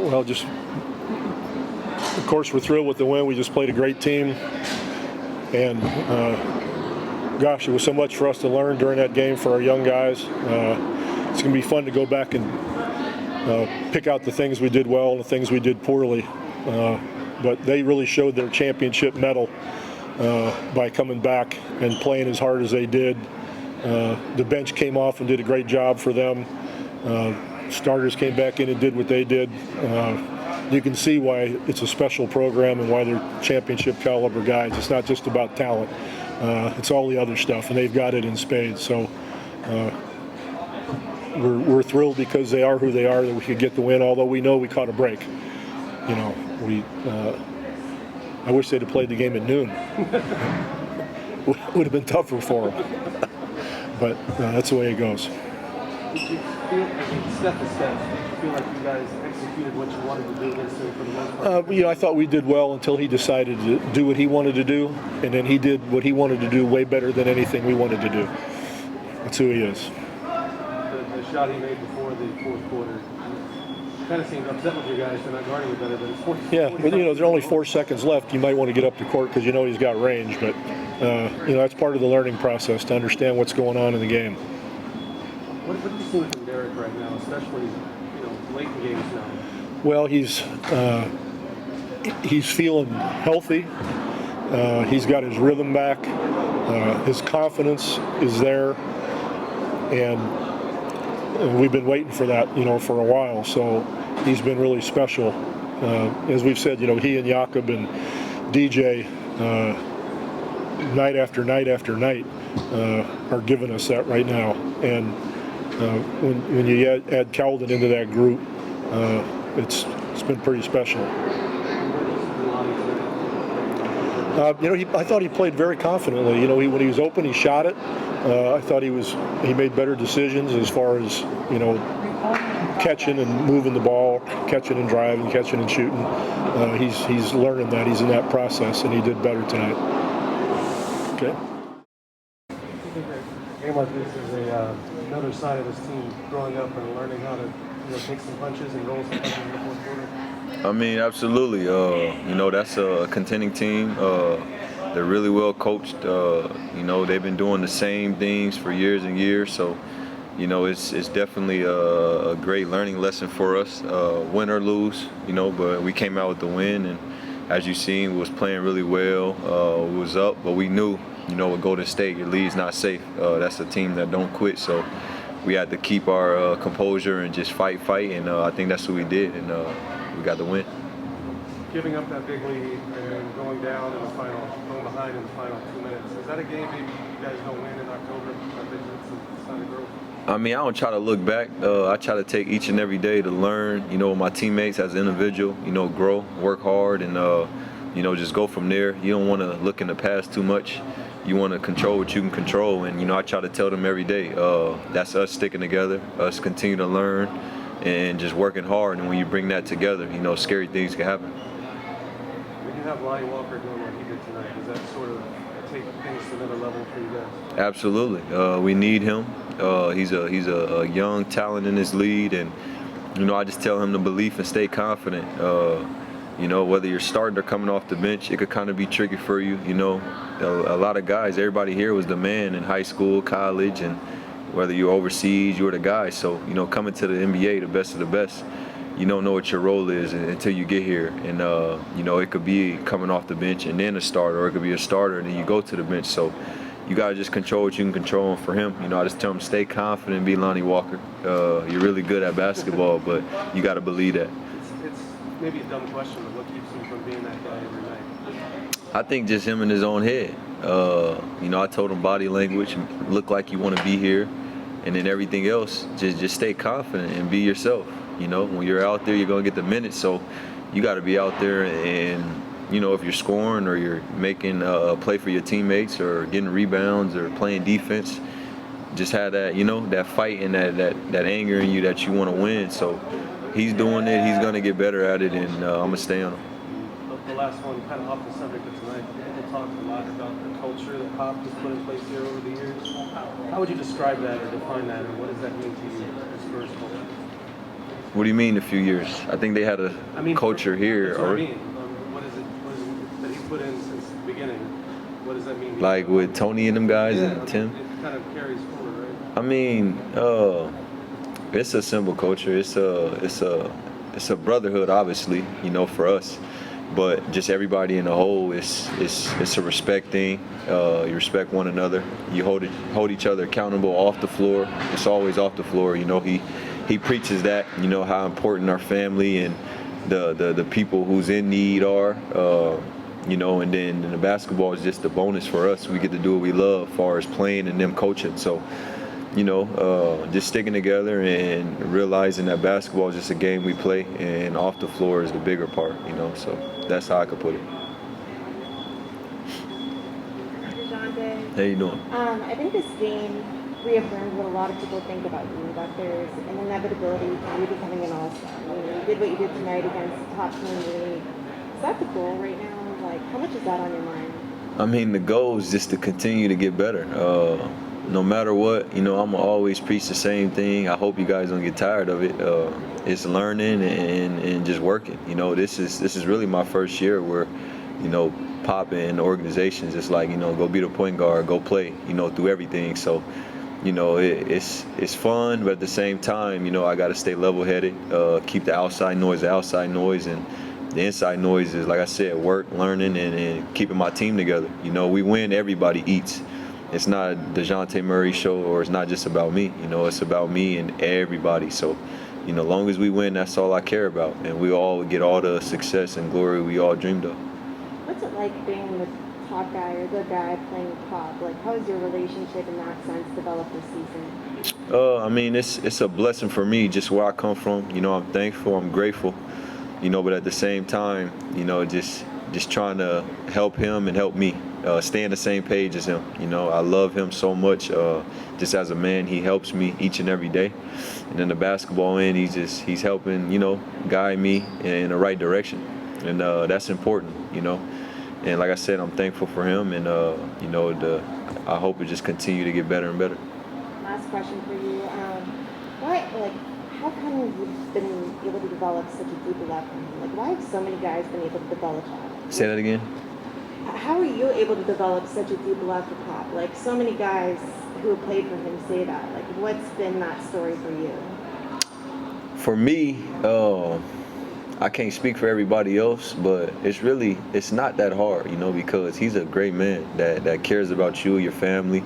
Well, just, of course, we're thrilled with the win. We just played a great team. And, gosh, it was so much for us to learn during that game for our young guys. It's going to be fun to go back and pick out the things we did well and the things we did poorly. But they really showed their championship mettle by coming back and playing as hard as they did. The bench came off and did a great job for them. Starters came back in and did what they did. You can see why it's a special program and why they're championship caliber guys. It's not just about talent. It's all the other stuff, and they've got it in spades. So we're thrilled because they are who they are, that we could get the win, although we know we caught a break. You know, I wish they'd have played the game at noon. Would have been tougher for them. But that's the way it goes. Did you feel, step to step, did you feel like you guys executed what you wanted to do against him for the most part? You know, I thought we did well until he decided to do what he wanted to do, and then he did what he wanted to do way better than anything we wanted to do. That's who he is. The shot he made before the fourth quarter kind of seemed upset with you guys for not guarding it better, but it's 40. Yeah, but you know, there's only 4 seconds left. You might want to get up the court because you know he's got range, but you know, that's part of the learning process to understand what's going on in the game. What do you see from Derrick right now, especially, you know, late in games now? Well, he's feeling healthy. He's got his rhythm back. His confidence is there, and we've been waiting for that, you know, for a while. So he's been really special. As we've said, you know, he and Jakob and DJ, night after night after night, are giving us that right now. And when you add Keldon into that group, it's been pretty special. You know, I thought he played very confidently. You know, when he was open, he shot it. I thought he made better decisions as far as, you know, catching and moving the ball, catching and driving, catching and shooting. He's learning that. He's in that process, and he did better tonight. Okay. A game like this is another side of this team growing up and learning how to, you know, take some punches and roll some punches in the fourth quarter. I mean, absolutely. You know, that's a contending team. They're really well coached. You know, they've been doing the same things for years and years. So, you know, it's definitely a great learning lesson for us, win or lose. You know, but we came out with the win, and as you've seen, we was playing really well. We was up, but we knew, you know, with Golden State, your lead's not safe. That's a team that don't quit. So we had to keep our composure and just fight, and I think that's what we did, and we got the win. Giving up that big lead and then going down in the final, going behind in the final 2 minutes. Is that a game maybe you guys don't win in October? I think it's a sign of growth. I mean, I don't try to look back. I try to take each and every day to learn, you know, my teammates as an individual, you know, grow, work hard, and, you know, just go from there. You don't want to look in the past too much. You want to control what you can control. And, you know, I try to tell them every day, that's us sticking together, us continue to learn, and just working hard. And when you bring that together, you know, scary things can happen. When you have Lonnie Walker doing what he did tonight, does that sort of take things to another level for you guys? Absolutely. We need him. He's a young talent in this league, and, you know, I just tell him to believe and stay confident. You know, whether you're starting or coming off the bench, it could kind of be tricky for you. You know, a lot of guys, everybody here was the man in high school, college, and whether you're overseas, you're the guy. So, you know, coming to the NBA, the best of the best, you don't know what your role is until you get here. And, you know, it could be coming off the bench and then a starter, or it could be a starter and then you go to the bench. So you got to just control what you can control. And for him, you know, I just tell him stay confident and be Lonnie Walker. You're really good at basketball, but you got to believe that. It's maybe a dumb question, but what keeps him from being that guy every night? I think just him in his own head. You know, I told him body language, look like you want to be here, and then everything else, just stay confident and be yourself. You know, when you're out there, you're going to get the minutes, so you got to be out there and, you know, if you're scoring or you're making a play for your teammates or getting rebounds or playing defense, just have that, you know, that fight and that anger in you that you want to win. So he's doing it. He's going to get better at it, and I'm going to stay on him. The last one, kind of off the subject of tonight, people talk a lot about the culture that Pop has put in place here over the years. How would you describe that or define that, and what does that mean to you, the Spurs culture? What do you mean a few years? I think they had a culture here. That's what I mean. What is it that he's put in since the beginning? What does that mean? Like with Tony and them guys and Tim? It kind of carries forward, right? I mean, it's a simple culture. It's a brotherhood, obviously, you know, for us. But just everybody in the whole, it's a respect thing. You respect one another. You hold each other accountable off the floor. It's always off the floor. You know, he preaches that. You know how important our family and the people who's in need are. You know, and then the basketball is just a bonus for us. We get to do what we love, as far as playing and them coaching. So, you know, just sticking together and realizing that basketball is just a game we play, and off the floor is the bigger part, you know. So that's how I could put it. Dejounte. How you doing? I think this game reaffirmed what a lot of people think about you, that there's an inevitability to you becoming an all-star. You did what you did tonight against the top team in the league. Is that the goal right now? Like, how much is that on your mind? I mean, the goal is just to continue to get better. No matter what, you know, I'm always preach the same thing. I hope you guys don't get tired of it. It's learning and just working. You know, this is really my first year where, you know, Pop and the organization's just like, you know, go be the point guard, go play, you know, through everything. So, you know, it's fun, but at the same time, you know, I got to stay level-headed, keep the outside noise, and the inside noise is, like I said, work, learning, and keeping my team together. You know, we win, everybody eats. It's not a Dejounte Murray show, or it's not just about me. You know, it's about me and everybody. So, you know, as long as we win, that's all I care about. And we all get all the success and glory we all dreamed of. What's it like being the top guy or the guy playing Pop? Like, how has your relationship in that sense developed this season? I mean, it's a blessing for me, just where I come from. You know, I'm thankful, I'm grateful. You know, but at the same time, you know, just trying to help him and help me, stay on the same page as him. You know, I love him so much. Just as a man, he helps me each and every day. And then the basketball end, he's helping, you know, guide me in the right direction. And that's important, you know. And like I said, I'm thankful for him, and you know, I hope it just continue to get better and better. Last question for you. How come you've been able to develop such a deep love from him? Like, why have so many guys been able to develop that? Say that again? How are you able to develop such a deep love for Pop? Like, so many guys who have played for him say that. Like, what's been that story for you? For me, I can't speak for everybody else, but it's not that hard, you know, because he's a great man that cares about you, your family,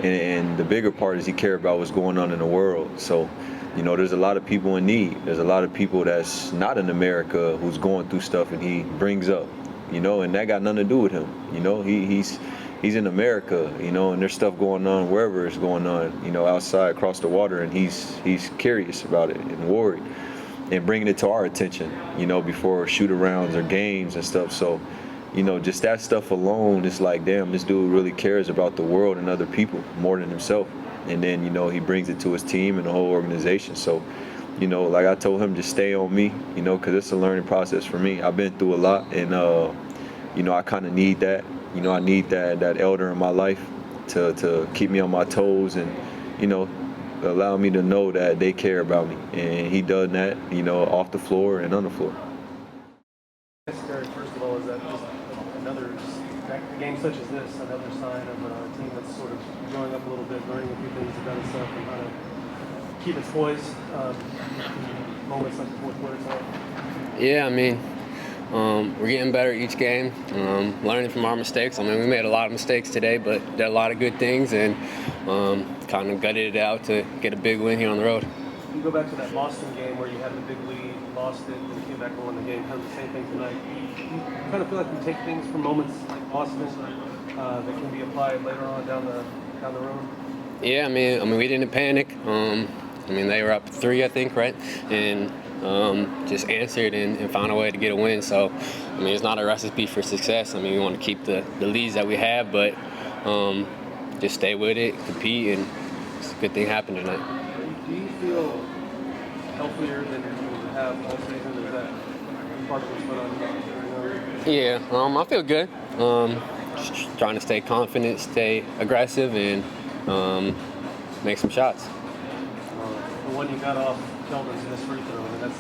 and the bigger part is he cares about what's going on in the world. So, you know, there's a lot of people in need. There's a lot of people that's not in America who's going through stuff, and he brings up, you know, and that got nothing to do with him. You know, he's in America, you know, and there's stuff going on wherever it's going on, you know, outside across the water, and he's curious about it and worried, and bringing it to our attention, you know, before shoot-arounds or games and stuff. So, you know, just that stuff alone, it's like, damn, this dude really cares about the world and other people more than himself. And then, you know, he brings it to his team and the whole organization. So, you know, like I told him, just stay on me, you know, because it's a learning process for me. I've been through a lot, and, you know, I kind of need that. You know, I need that elder in my life to keep me on my toes and, you know, allow me to know that they care about me. And he does that, you know, off the floor and on the floor. Derrick, first of all, is that just a game such as this, another sign of a team that's sort of growing up a little bit, learning a few things about itself and how to keep its poise in moments like the fourth quarter tonight? Yeah, I mean, we're getting better each game, learning from our mistakes. I mean, we made a lot of mistakes today, but did a lot of good things, and kind of gutted it out to get a big win here on the road. You go back to that Boston game where you had the big lead, lost it, and came back and won the game. Kind of the same thing tonight. You kind of feel like you take things from moments like Boston that can be applied later on down the road. Yeah, I mean, we didn't panic. I mean, they were up 3, I think, right? And just answered and found a way to get a win. So, I mean, it's not a recipe for success. I mean, we want to keep the leads that we have, but just stay with it, compete, and it's a good thing happened tonight. Do you feel healthier than you have all season? Is that part of what's going on right now? Yeah, I feel good. Just trying to stay confident, stay aggressive, and make some shots. The one you got off Sheldon's missed free throw. I mean, that's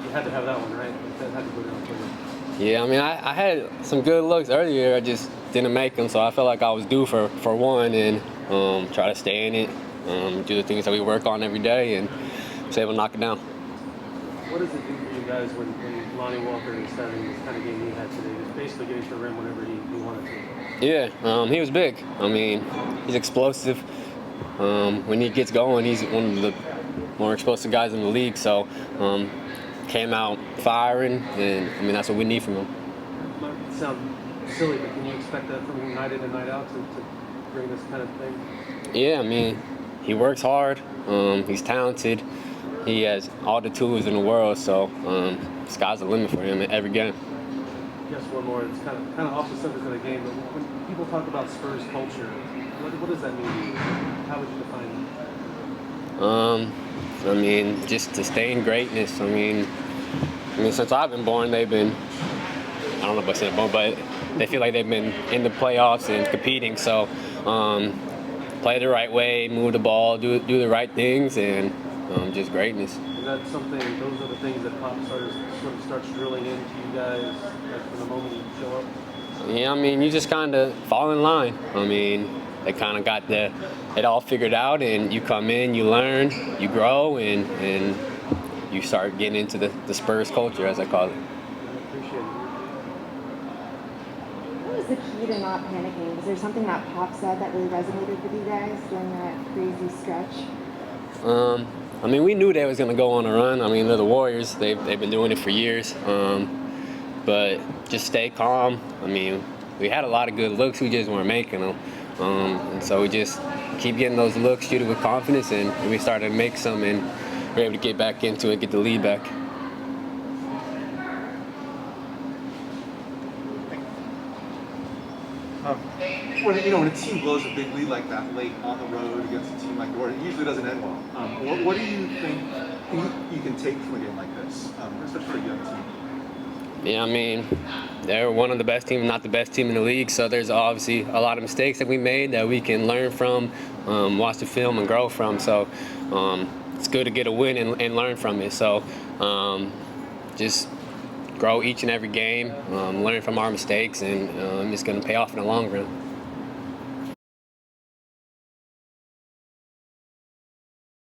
you had to have that one, right? That had to go down for you. Yeah, I mean, I had some good looks earlier. I just didn't make them, so I felt like I was due for one and try to stay in it, do the things that we work on every day, and was able to knock it down. What does it do for you guys when Lonnie Walker is having this kind of game he had today, just basically getting to the rim whenever he wanted to? Yeah, he was big. I mean, he's explosive. When he gets going, he's one of the more explosive guys in the league. So came out firing, and I mean that's what we need from him. It might sound silly, but can you expect that from him night in and night out to bring this kind of thing? Yeah, I mean, he works hard. He's talented. He has all the tools in the world. So sky's the limit for him in every game. Just one more. It's kind of off the subject of the game, but when people talk about Spurs culture, what does that mean to you? How would you define it? I mean, just to stay in greatness. I mean, since I've been born, they've been, I don't know if I said born, but they feel like they've been in the playoffs and competing. So play the right way, move the ball, do the right things, and just greatness. Is that something, those are the things that Pop sort of starts drilling into you guys from the moment you show up? Yeah, I mean, you just kind of fall in line. I mean, they kind of got it all figured out, and you come in, you learn, you grow, and you start getting into the Spurs culture, as I call it. I appreciate it. What was the key to not panicking? Was there something that Pop said that really resonated with you guys during that crazy stretch? I mean, we knew they was going to go on a run. I mean, they're the Warriors. They've been doing it for years. But just stay calm. I mean, we had a lot of good looks. We just weren't making them. And so we just keep getting those looks, shoot it with confidence, and we started to make some, and we're able to get back into it, get the lead back. When a team blows a big lead like that late on the road against a team like the Warriors, it usually doesn't end well. What do you think you can take from a game like this, especially for a young team? Yeah, I mean, they're one of the best teams, not the best team in the league, so there's obviously a lot of mistakes that we made that we can learn from, watch the film and grow from. So it's good to get a win and learn from it. So just grow each and every game, learn from our mistakes, and it's going to pay off in the long run.